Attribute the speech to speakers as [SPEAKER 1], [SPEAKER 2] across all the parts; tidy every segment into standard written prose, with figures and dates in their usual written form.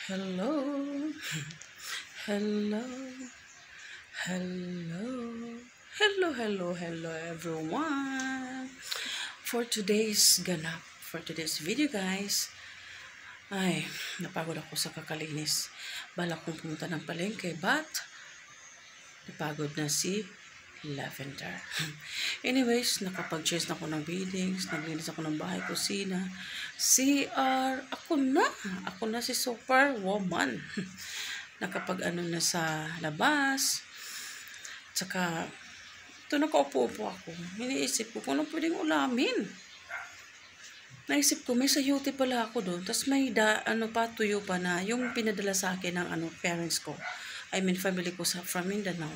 [SPEAKER 1] Hello, hello, hello, hello everyone. For today's video guys, ay, napagod ako sa kakalinis. Balak kong pumunta ng palengke, but napagod na si Lavender. Anyways, nakapag-change na ako ng beddings, naglinis ako ng bahay, kusina, CR. Ako na si Superwoman. Nakapag-ano na sa labas. Tsaka, ito nakaupo-upo ako. Iniisip ko kung ano pwedeng ulamin. Naisip ko, may sayuti pala ako doon. Tapos may tuyo pa na yung pinadala sa akin ng parents ko. Family ko from Mindanao.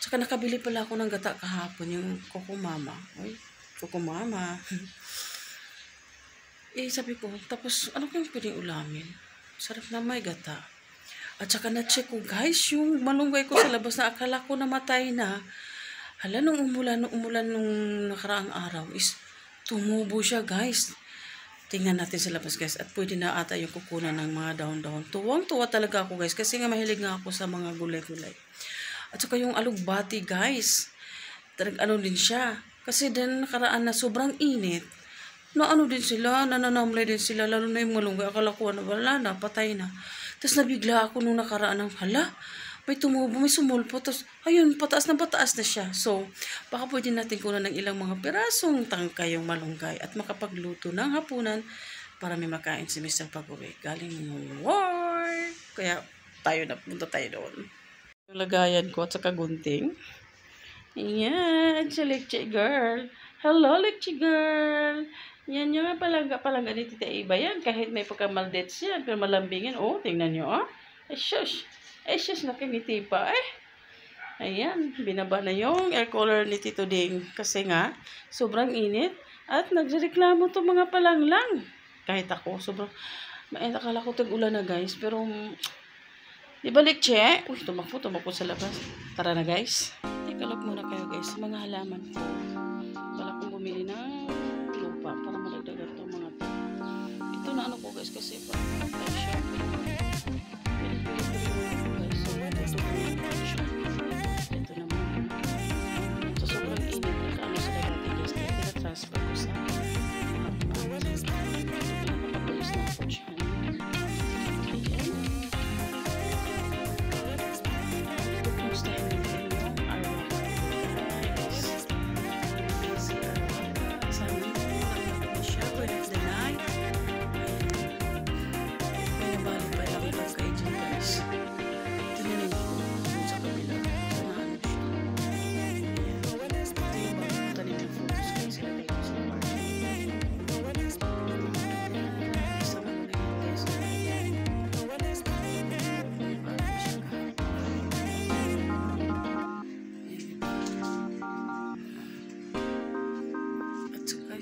[SPEAKER 1] Tsaka nakabili pala ako ng gata kahapon, yung Kukumama. Ay, Kukumama. Sabi ko, tapos ano kayong pwedeng ulamin? Sarap na may gata. At saka na-check ko, guys, yung malunggay ko sa labas na akala ko namatay na. Hala, nung umulan nung nakaraang araw is tumubo siya, guys. Tingnan natin sa labas, guys. At pwede na ata yung kukunan ng mga dahon-dahon. Tuwang-tuwa talaga ako, guys. Kasi nga mahilig nga ako sa mga gulay-gulay. At saka yung alugbati, guys. Din siya. Kasi din nakaraan na sobrang init. Din sila, nananamlay din sila. Lalo na yung malunggay. Akala ko, wala na, patay na. Tapos nabigla ako nung nakaraan ng, hala, may tumubo, may sumulpo. Tapos, ayun, pataas na siya. So, baka pwede natin kunan ng ilang mga pirasong tangkay yung malunggay at makapagluto ng hapunan para may makain si Mr. Pag-uwi. Galing ng war. Kaya, punta tayo doon. Yung lagayan ko at saka gunting. Ayan, si Lekchi Girl. Hello, Lekchi Girl. Yan yung palangga ni Tita Iba yan. Kahit may pagkamaldets yan, pero malambingin. Oh, tingnan nyo, oh. Ay, shush, nakangiti pa, eh. Ayan, binaba na yung air cooler ni Tito Ding. Kasi nga, sobrang init. At nagreklamo to mga palanglang. Kahit ako, sobrang, akala ko tag-ulan na, guys. Pero, di ba, Lekche? Uy, tumakbo sa labas. Tara na, guys. Take a look muna kayo, guys, sa mga halaman ko. Bala kong bumili ng lupa para malagdagan itong mga ito. Ito na ko, guys, kasi parang siya. Guys, so ito naman. So, sobrang init na sa dati, guys. Kaya tinatransfer ko sa pinakapagulis na ako siya.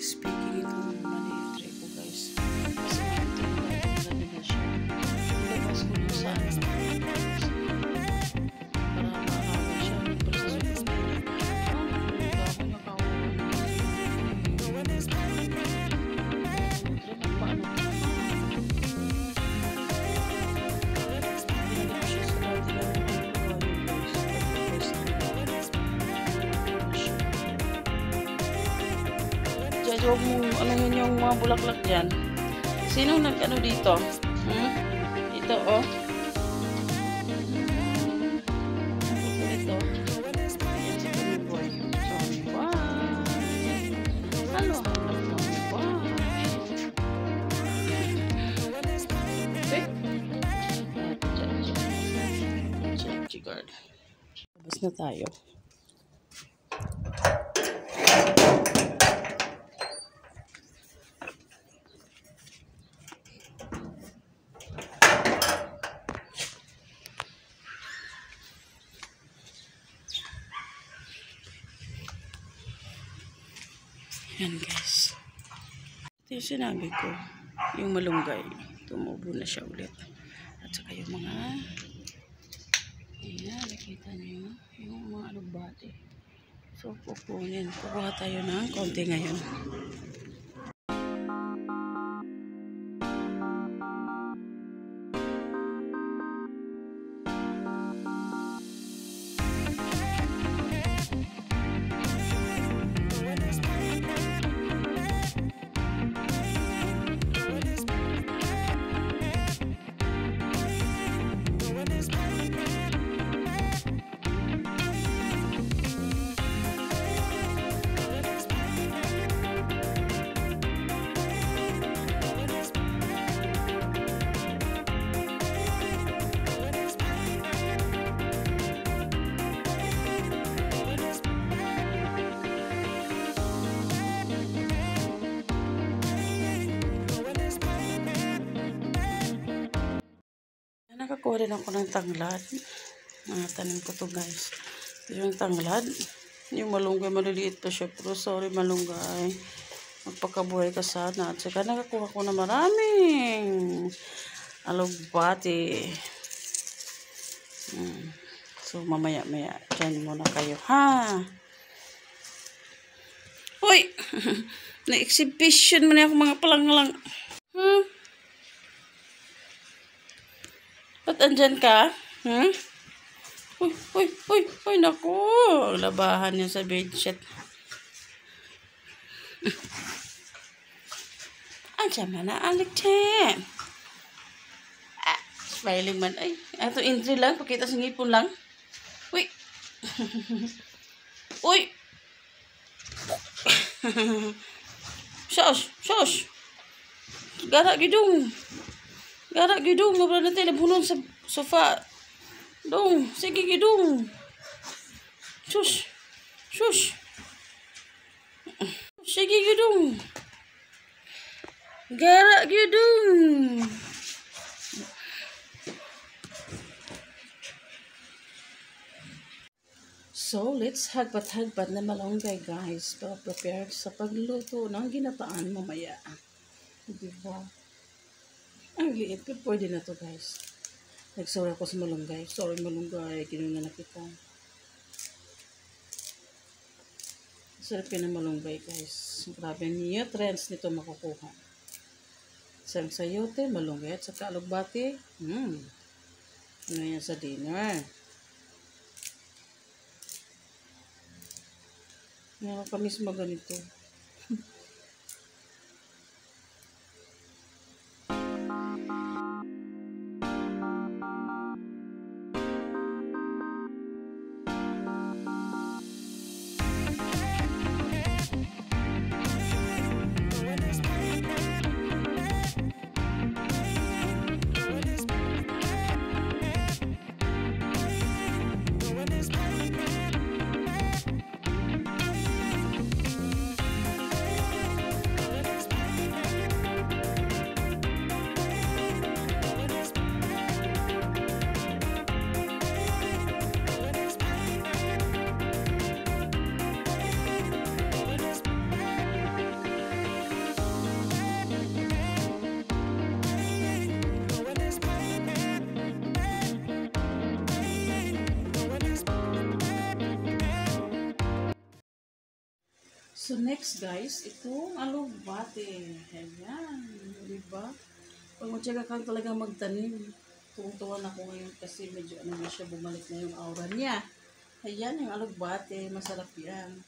[SPEAKER 1] Speaking itong maliit tray ko, guys. Kasi ito yung ganda na siya. Ilabas ko na sa para makakawa siya. Pero sa sobrang ako nakawa paano pinagin siya sa dati lang huwag mong anuhin yung mga bulaklak dyan. Sino nag-ano dito? Ito, oh. Ito. Ayan si Pumboy. Sorry, wow. Ano? Wow. Safety guard. Labas na tayo. Yan, guys. Ito yung sinabi ko. Yung malunggay. Tumubo na siya ulit. At saka yung mga ayan, nakita nyo yung mga alugbati. So, kukuha tayo ng konti ngayon. Nakakuha rin ako ng tanglad. Tanim ko to guys. Ito yung tanglad. Yung malunggay, maliliit pa siya. Pero sorry malunggay. Magpakabuhay ka sana. At saka nakakuha ko na maraming alugbati. So mamaya-maya. Diyan muna kayo. Ha? Uy! Na-exhibition mo na ako mga palanglang. Ba't andyan ka? Uy, naku. Labahan niya sa bedsheet. Andyan man na, Alikchen. Smiling man. Ay, ito entry lang. Pakita sa ngipon lang. Uy. Uy. Sos. Gara gidung. Mabra natin nabunon sa sofa. Dong, sige gidung. Sus. Sige gidung. Gara gidung. So, let's hagpat-hagpat na malunggay guys. Prepare sa pagluto ng ginataan mamaya. Diba? Ang liit. Pwede na to guys. Nagsorry ako sa malunggay. Sorry malunggay. Kinuna na kita. Sarap yun ng malunggay guys. Grabe nutrients nito makukuha. Isang sayote, malunggay at saka alugbati. Ano yan sa dinner? Nakakamiss maganito. So next guys, itong alugbati. Ayan, diba? Pag matyaga kang talaga magtanim, tuwang-tuwan ako ngayon kasi medyo ano na siya, bumalik na yung aura niya. Ayan, yung alugbati, masarap yan.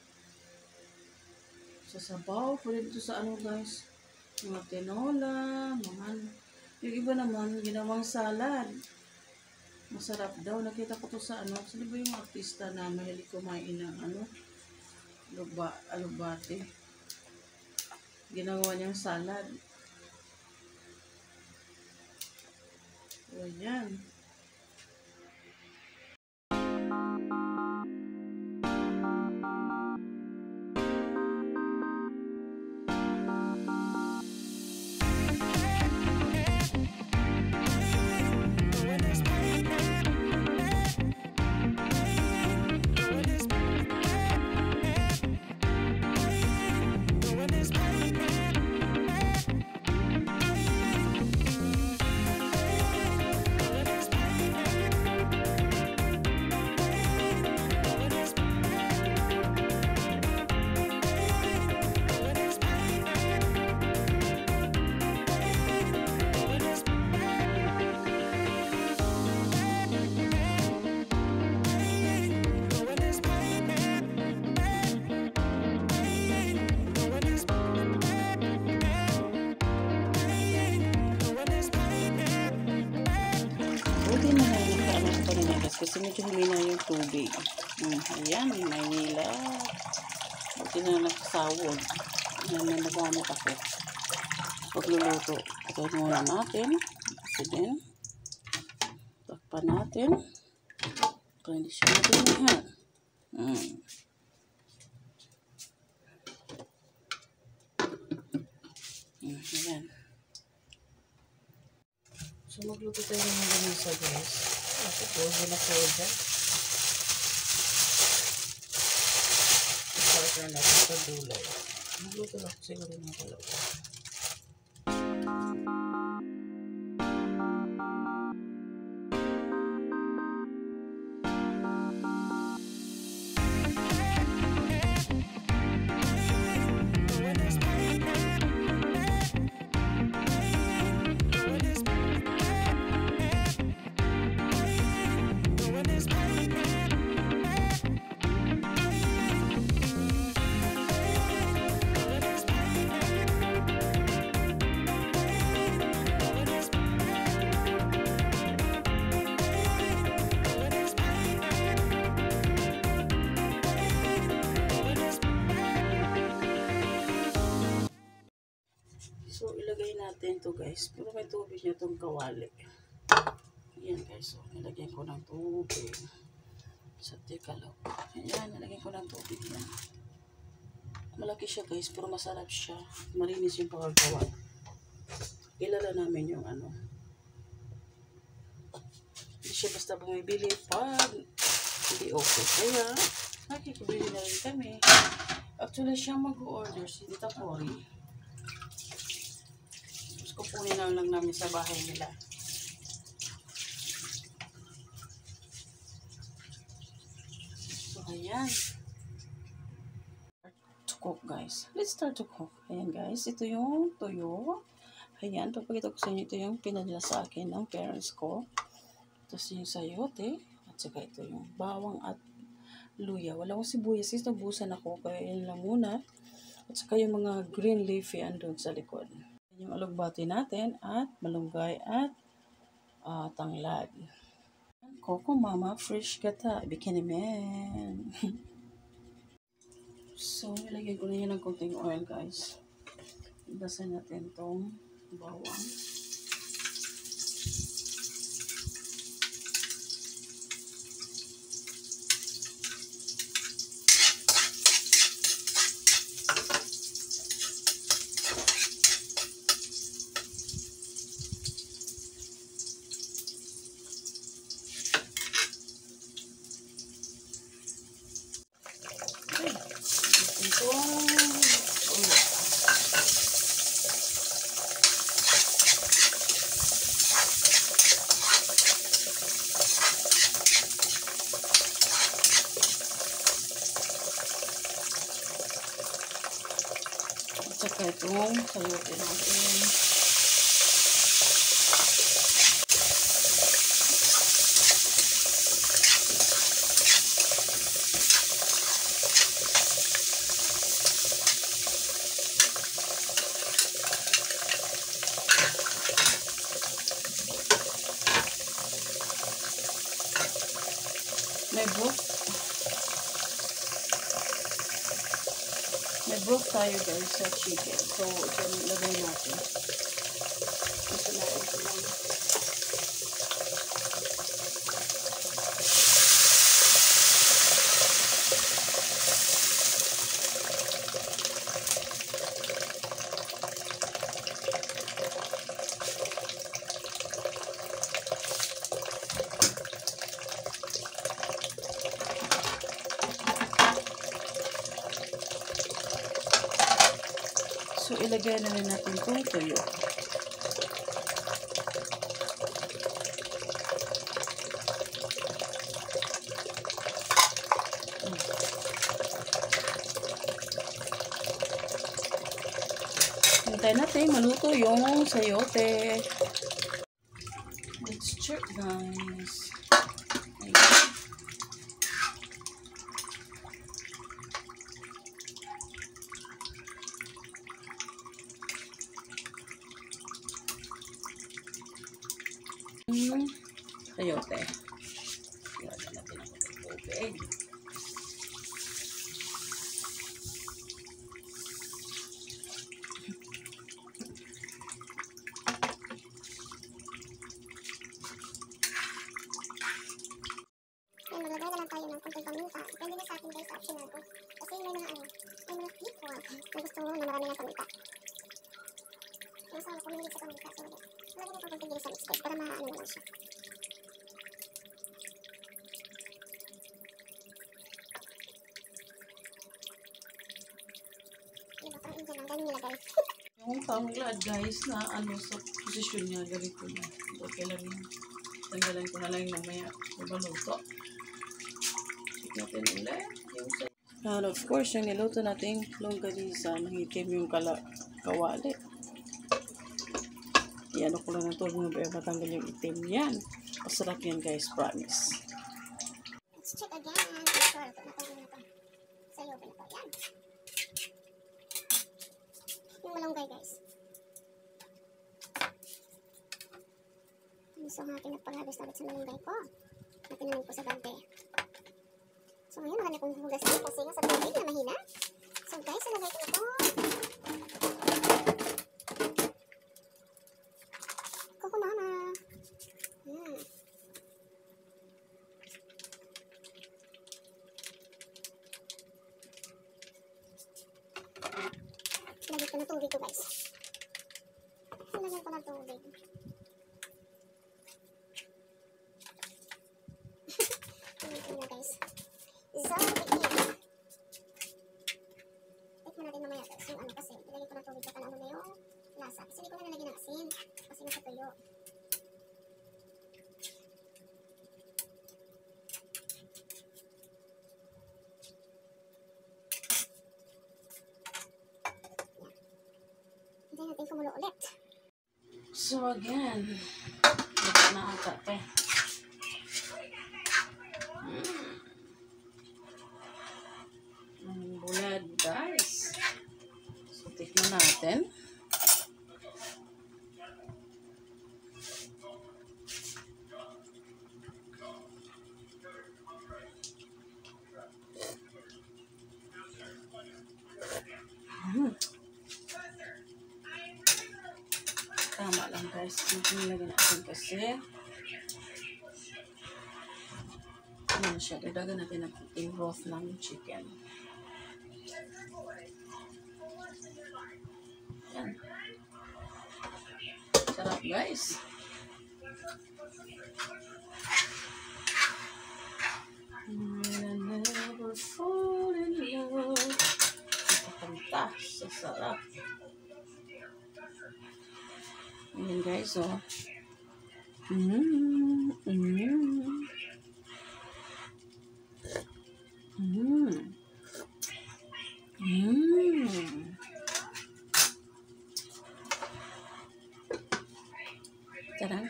[SPEAKER 1] Sa sabaw, pwede ito sa ano guys, mga tinola, mga yung iba naman, ginawang salad. Masarap daw. Nakita ko to sa ano, sino ba yung artista na mahilig kumain ng ano, alugbati. Ginawa niyang salad. O yan. Buti na lang yung kaano sa paninagas kasi medyo humina yung tubig. Ayan, may Maynila. Buti na lang nakasawod. Ayan, may nagamit ako. Pagluluto. Ito muna natin. Kasi din. Takpan natin. Para hindi siya matinihan. Ayan. So, magluto tayo ng ganisa, guys. Ako po, na soda. Partner natin sa dulay. Magluto lang siguro ng dalawa. So, ilagay natin to guys. Pero may tubig niya itong kawali. Ayan guys. So, nilagyan ko ng tubig. Sa tikalaw. Ayan, nilagyan ko ng tubig na. Malaki siya guys. Pero masarap siya. Marinis yung pagkagawa. Kilala namin yung ano. Hindi siya basta bumibili pag hindi okay. Kaya, nakikibili na rin kami. Actually, siya mag-order si Tita Cory. Kukunin na lang namin sa bahay nila. So, ayan. To cook, guys. Let's start to cook. Ayan, guys. Ito yung tuyo. Ayan. Papakita ko sa inyo. Ito yung pinadala sa akin ng parents ko. Ito yung sayote. At saka ito yung bawang at luya. Wala akong sibuyas. Nabusan ako. Kaya yun lang muna. At saka yung mga green leafy andun sa likod. Yung alugbati natin at malunggay at tanglad. Coco Mama Fresh Gata Bikini Man. So, nilagyan ko na yan ng konting oil guys. Igasan natin itong bawang. Saka itong sayote natin. May broth tayo guys sa chicken. So, ito yung lagay natin. Ito na ito lang. So, ilagay na rin natin itong tuyo. Hintayin natin maluto yung sayote. Let's check guys. Ayan. Sayote. Ilagay natin ang tubig.
[SPEAKER 2] Maglagay na lang tayo ng konting paminta. Depende na sa akin guys, optional ko. Kasi may mga may mga people na gusto mo na marami ng paminta. Yung asawa ko mahilig sa paminta. So, Lagyan natin konting bilis sa mix guys para maano na lang siya. Diba, parang Indian lang. Ganyan nilagay.
[SPEAKER 1] Yung tanglad guys na ano sa posisyon niya, ganito na. Okay lang yun. Tanggalan ko na lang yung mamaya. Mabaluto. Check natin ulit. And of course, yung niluto natin longganisa, nangitim yung kawali. Yan, ako lang ng tulong na matanggal yung itim. Yan. Masarap yan guys, promise.
[SPEAKER 2] Let's check again. Make sure, natanggal na to. Sayo ba na to? Yan. Yung malunggay guys. So, pinagpag-harvest ulit sa malunggay ko. Na tinanim ko sa gabi. So, ngayon marami akong hugasin kasi nga sa tubig na mahina. So, guys, ilagay ko na to. Coco Mama. Yan. Ilagay ko na tubig ko guys. Ilagay ko na tubig. Ito guys. So, begin. Take mo natin mamaya guys. Yung ano kasi, ilagay ko na tubig baka naano na yung lasa. Kasi hindi ko na nalagyan ng asin. Kasi nasa tuyo. Hintayin natin kumulo ulit.
[SPEAKER 1] So again, ito na ata ito. Ang bulad guys. So tikman natin. Tama lang guys. Ito nilagyan natin kasi. Ano siya? Dadagan natin yung broth ng chicken. Yan. Sarap guys. I'll never fall in love. Napakanta sa sarap. Ayan guys, oh. Tarang.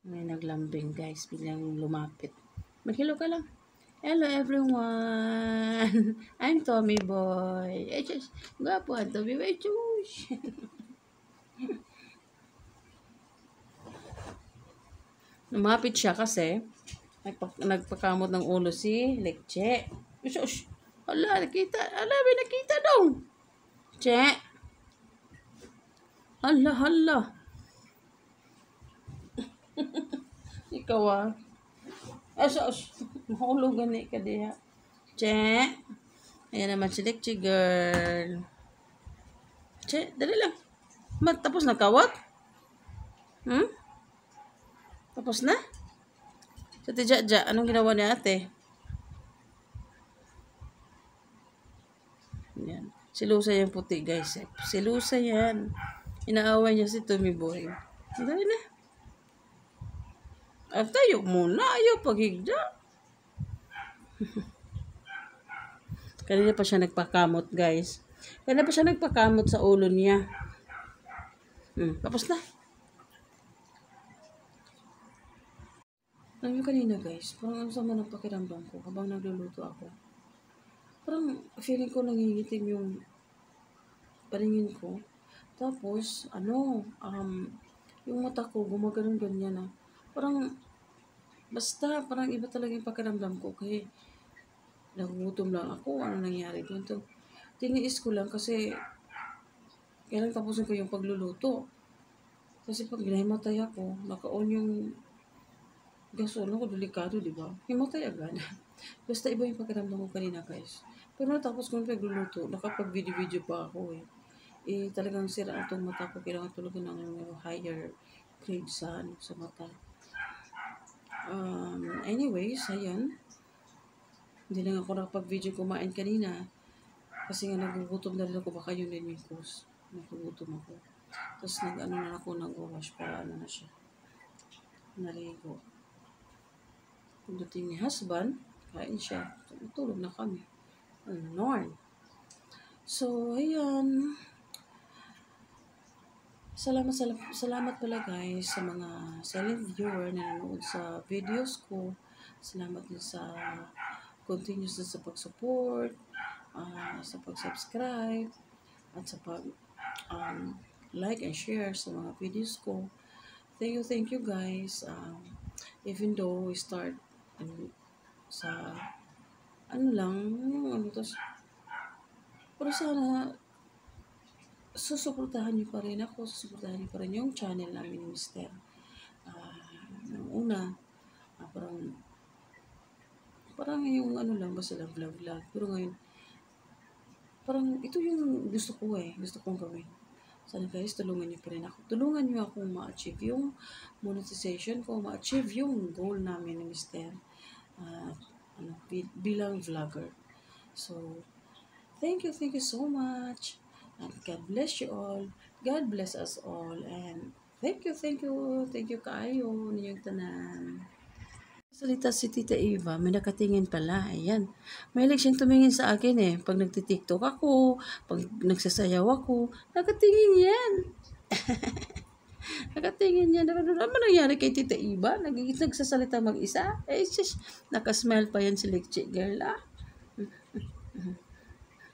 [SPEAKER 1] May naglambing guys, biglang lumapit. Mag-hello ka lang. Hello everyone! I'm Tommy Boy. Eh, just, gwapo ang Tommy Boy. Chush! Lumapit siya kasi nagpakamot ng ulo si Lekche. Ush! Hala, nakita. Hala, may nakita daw. Che. Hala. Ikaw ah. Mahulog gani ka diha. Che. Ayan naman si Lekche girl. Che, dali lang. Tapos na kawat? Tapos na? Sa Jaja, anong ginawa ni ate? Yan. Si Lusa yung puti guys. Si Lusa yan. Inaaway niya si Tommy Boy. Dali na. At tayo muna. Ayaw paghigda. Kanina pa siya nagpakamot guys. Kanina pa siya nagpakamot sa ulo niya. Tapos na. Alam niyo kanina guys, parang ang sama ng pakiramdam ko habang nagluluto ako. Parang feeling ko nangingitim yung paningin ko. Tapos, yung mata ko gumagano'n ganyan na. Parang iba talaga yung pakiramdam ko. Kaya nagugutom lang ako. Ano nangyari doon? Tiniis ko lang kasi kailang tapusin ko yung pagluluto. Kasi pag ginahimatay ako, naka-on yung gaso, ko delikado, di ba? Himatay agad. Basta iba yung pakiramdam ko kanina, guys. Pero natapos ko yung pagluluto, nakapag-video-video pa ako eh. talagang sira ang itong mata ko. Kailangan tulugan ng higher grade sa, sa mata. Anyways, ayan. Hindi lang ako nakapag-video kumain kanina. Kasi nga nagugutom na rin ako. Baka yun din yung cause. Nagugutom ako. Tapos nag-ano na ako, nag-wash para ano na siya. Naligo. Pagdating ni husband, kain siya. Tulog na kami. Norm. So, ayan. Salamat pala guys sa mga silent viewer na nanonood sa videos ko. Salamat din sa continuous sa pag-support, sa pag-subscribe, at sa like and share sa mga videos ko. Thank you guys. Even though we start sa ano lang, ano to, pero sana susuportahan niyo pa rin ako, susuportahan niyo pa rin yung channel namin ni Mister. Nung una, parang yung ano lang, basta lang vlog. Pero ngayon, parang ito yung gusto ko gusto kong gawin. Sana guys, tulungan niyo pa rin ako. Tulungan niyo akong ma-achieve yung monetization ko, ma-achieve yung goal namin ni Mister. Bilang vlogger. So, thank you so much. And God bless you all. God bless us all. And thank you kaayo ninyong tanan. Salita si Tita Eva, may nakatingin pala. Ayan. Mahilig siyang tumingin sa akin Pag nagtitiktok ako, pag nagsasayaw ako, nakatingin yan. Nakatingin yan. Ano nangyari kay Tita Eva? Nagsasalita mag-isa? Nakasmile pa yan si Lekchi girl,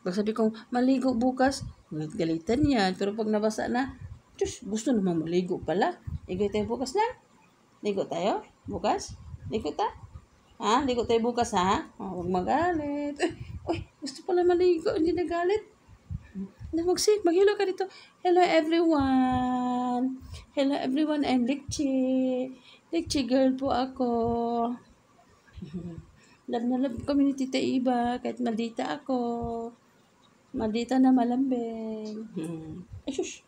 [SPEAKER 1] Pag sabi kong maligo bukas, galitan yan. Pero pag nabasa na, gusto naman maligo pala. Ligo tayo bukas na? Ligo tayo? Bukas? Ligo ta? Ligo tayo bukas ha? Huwag magalit. Uy, gusto pala maligo. Hindi nagalit. Mag-hello ka dito. Hello everyone. Hello everyone. I'm Lekchi. Lekchi girl po ako. Love na love kami ni Tita Eva. Kahit maldita ako. Maldita na malambing. Shush.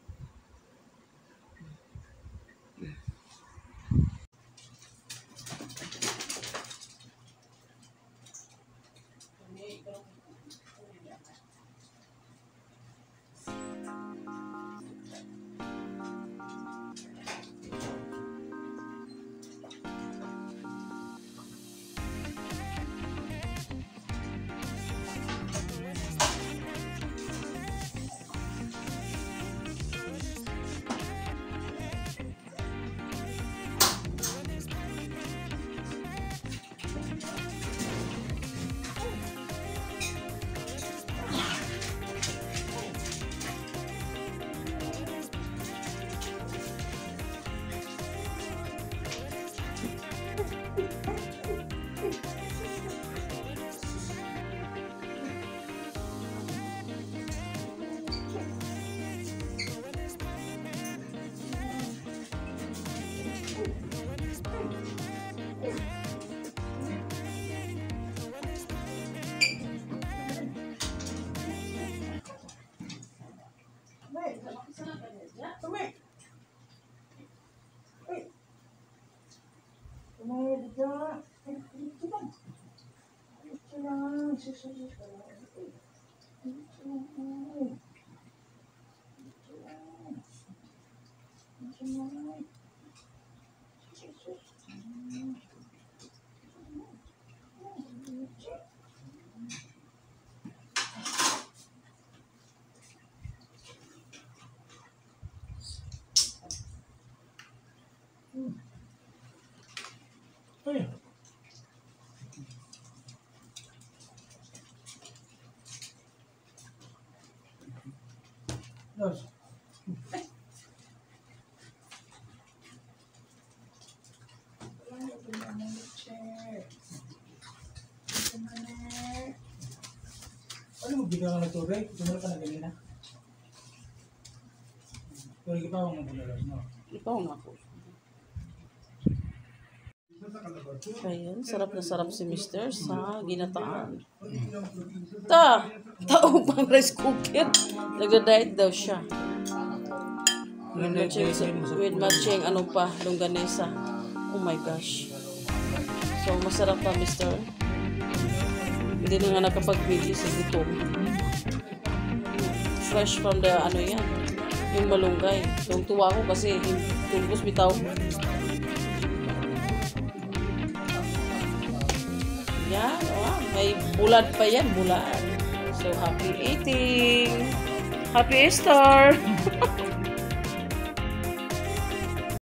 [SPEAKER 3] Hey. Dos. Ano mo bigyan ka na tubig? Tumula ka na ganina. Pero ipawang mo bulas mo.
[SPEAKER 1] Ipawang ako. Ayan, sarap na sarap si Mister sa ginataan. Tao pang rice cooker. Nagda-diet daw siya. With matching ano pa, longganisa. Oh my gosh. So, masarap pa, Mister. Hindi na nga nakapagpili sa gutom. Fresh from the, ano yan, yung malunggay. Yung tuwa ko kasi, tumbos bitaw. Yan, oh, may bulad pa yan, bulad. So, happy eating! Happy Easter!